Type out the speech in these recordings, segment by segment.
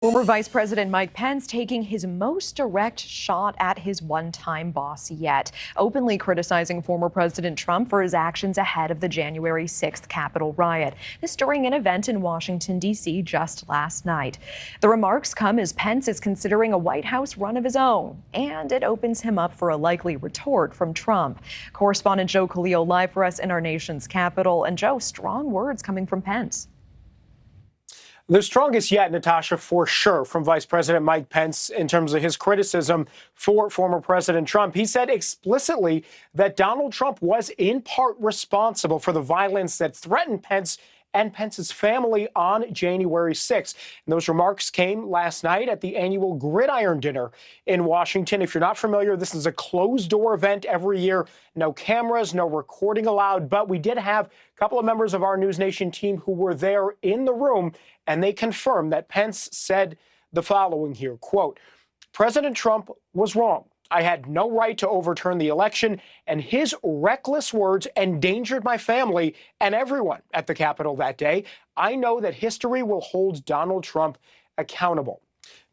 Former Vice President Mike Pence taking his most direct shot at his one-time boss yet, openly criticizing former President Trump for his actions ahead of the January 6th Capitol riot. This during an event in Washington, D.C. just last night. The remarks come as Pence is considering a White House run of his own, and it opens him up for a likely retort from Trump. Correspondent Joe Khalil live for us in our nation's capital. And Joe, strong words coming from Pence. The strongest yet, Natasha, for sure, from Vice President Mike Pence in terms of his criticism for former President Trump. He said explicitly that Donald Trump was in part responsible for the violence that threatened Pence and Pence's family on January 6th. And those remarks came last night at the annual Gridiron Dinner in Washington. If you're not familiar, this is a closed-door event every year. No cameras, no recording allowed. But we did have a couple of members of our NewsNation team who were there in the room, and they confirmed that Pence said the following here, quote, "President Trump was wrong. I had no right to overturn the election, and his reckless words endangered my family and everyone at the Capitol that day. I know that history will hold Donald Trump accountable."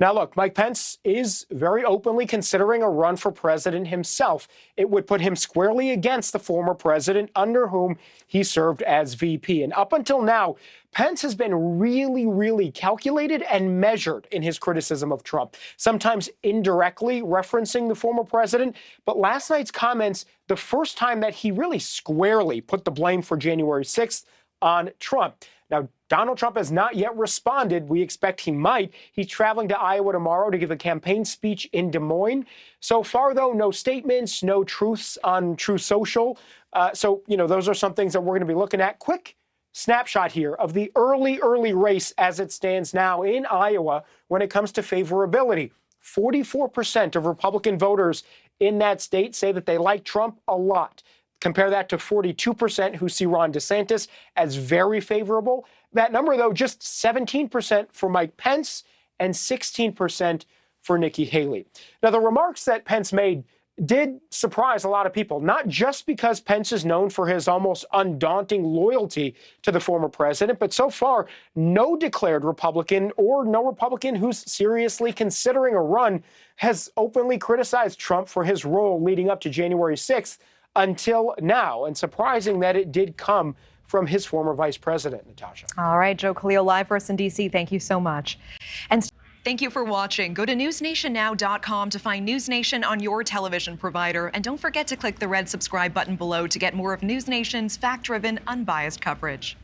Now, look, Mike Pence is very openly considering a run for president himself. It would put him squarely against the former president under whom he served as VP. And up until now, Pence has been really calculated and measured in his criticism of Trump, sometimes indirectly referencing the former president. But last night's comments, the first time that he really squarely put the blame for January 6th on Trump. Now, Donald Trump has not yet responded. We expect he might. He's traveling to Iowa tomorrow to give a campaign speech in Des Moines. So far, though, no statements, no truths on Truth Social. So, those are some things that we're going to be looking at. Quick snapshot here of the early race as it stands now in Iowa when it comes to favorability. 44% of Republican voters in that state say that they like Trump a lot. Compare that to 42% who see Ron DeSantis as very favorable. That number, though, just 17% for Mike Pence and 16% for Nikki Haley. Now, the remarks that Pence made did surprise a lot of people, not just because Pence is known for his almost undaunting loyalty to the former president, but so far, no declared Republican or no Republican who's seriously considering a run has openly criticized Trump for his role leading up to January 6th until now. And surprising that it did come from his former vice president, Natasha. All right, Joe Khalil live for us in D.C. Thank you so much. And thank you for watching. Go to newsnationnow.com to find News Nation on your television provider. And don't forget to click the red subscribe button below to get more of News Nation's fact-driven, unbiased coverage.